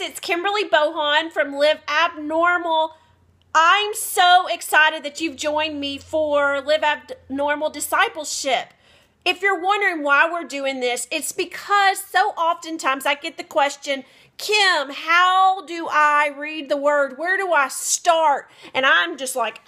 it's Kimberly Bohan from Live Abnormal. I'm so excited that you've joined me for Live Abnormal Discipleship. If you're wondering why we're doing this, it's because so oftentimes I get the question, Kim, how do I read the word? Where do I start? And I'm just like,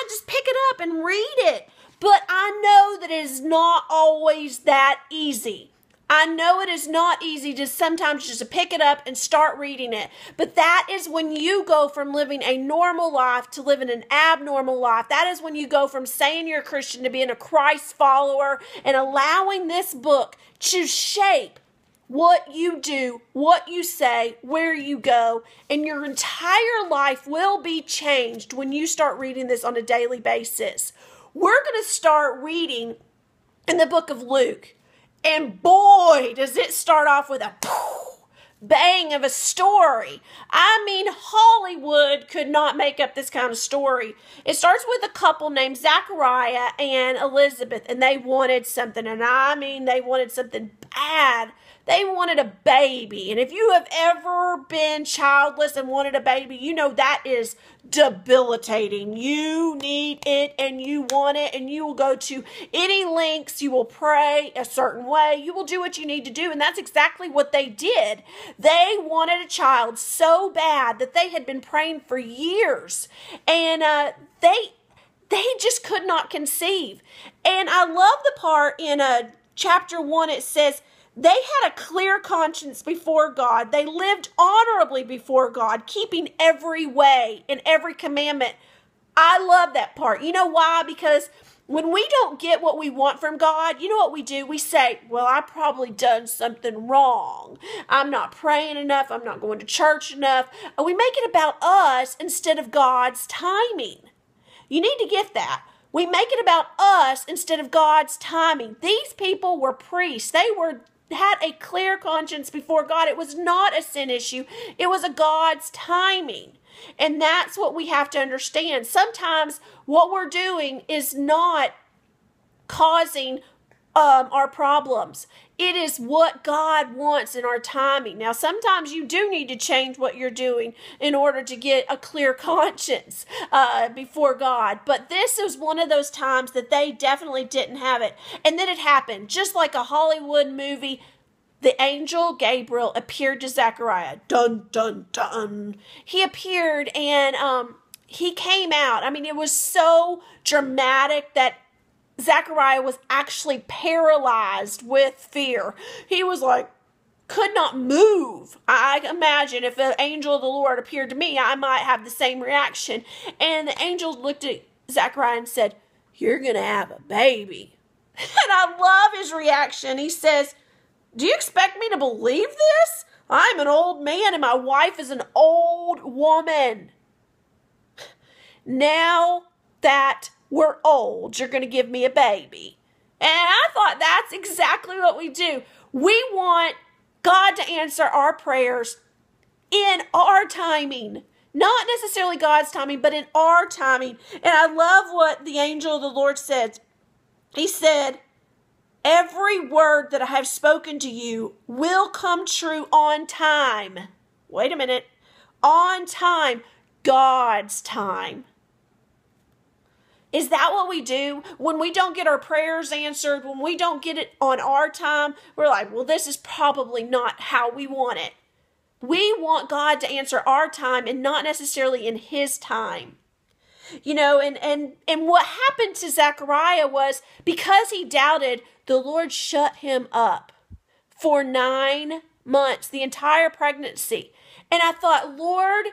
just pick it up and read it. But I know that it is not always that easy. I know it is not easy to sometimes just to pick it up and start reading it. But that is when you go from living a normal life to living an abnormal life. That is when you go from saying you're a Christian to being a Christ follower and allowing this book to shape what you do, what you say, where you go, and your entire life will be changed when you start reading this on a daily basis. We're going to start reading in the book of Luke. And boy, does it start off with a bang of a story. I mean, Hollywood could not make up this kind of story. It starts with a couple named Zachariah and Elizabeth, and they wanted something. And I mean, they wanted something bad. They wanted a baby. And if you have ever been childless and wanted a baby, you know that is debilitating. You need it and you want it, and you will go to any lengths. You will pray a certain way. You will do what you need to do. And that's exactly what they did. They wanted a child so bad that they had been praying for years. And they just could not conceive. And I love the part in chapter 1, it says, they had a clear conscience before God. They lived honorably before God, keeping every way and every commandment. I love that part. You know why? Because when we don't get what we want from God, you know what we do? We say, well, I probably done something wrong. I'm not praying enough. I'm not going to church enough. And we make it about us instead of God's timing. You need to get that. We make it about us instead of God's timing. These people were priests. They had a clear conscience before God. It was not a sin issue. It was a God's timing. And that's what we have to understand. Sometimes what we're doing is not causing our problems. It is what God wants in our timing. Now, sometimes you do need to change what you're doing in order to get a clear conscience before God. But this is one of those times that they definitely didn't have it. And then it happened. Just like a Hollywood movie, the angel Gabriel appeared to Zechariah. Dun, dun, dun. He appeared and he came out. I mean, it was so dramatic that Zechariah was actually paralyzed with fear. He was like, could not move. I imagine if an angel of the Lord appeared to me, I might have the same reaction. And the angel looked at Zechariah and said, you're going to have a baby. And I love his reaction. He says, do you expect me to believe this? I'm an old man and my wife is an old woman. Now that we're old, you're going to give me a baby. And I thought that's exactly what we do. We want God to answer our prayers in our timing. Not necessarily God's timing, but in our timing. And I love what the angel of the Lord said. He said, every word that I have spoken to you will come true on time. Wait a minute. On time. God's time. Is that what we do? When we don't get our prayers answered, when we don't get it on our time, we're like, well, this is probably not how we want it. We want God to answer our time and not necessarily in his time. You know, and what happened to Zechariah was because he doubted, the Lord shut him up for 9 months, the entire pregnancy. And I thought, Lord,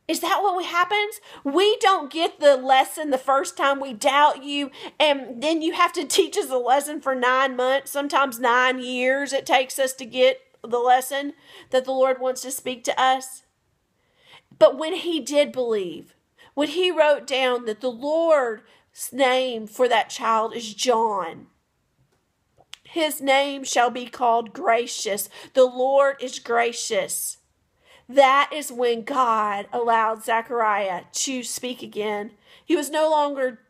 is that what happens? We don't get the lesson the first time we doubt you, and then you have to teach us a lesson for 9 months, sometimes 9 years it takes us to get the lesson that the Lord wants to speak to us. But when he did believe, when he wrote down that the Lord's name for that child is John, his name shall be called Gracious. The Lord is gracious. That is when God allowed Zechariah to speak again. He was no longer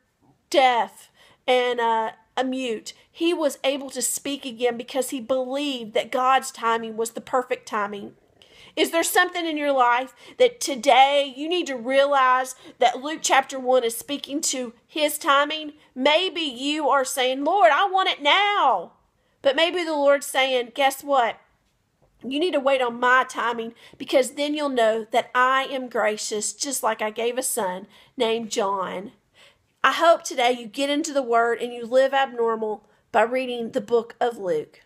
deaf and a mute. He was able to speak again because he believed that God's timing was the perfect timing. Is there something in your life that today you need to realize that Luke chapter 1 is speaking to his timing? Maybe you are saying, Lord, I want it now. But maybe the Lord's saying, guess what? You need to wait on my timing, because then you'll know that I am gracious, just like I gave a son named John. I hope today you get into the Word and you live abnormal by reading the book of Luke.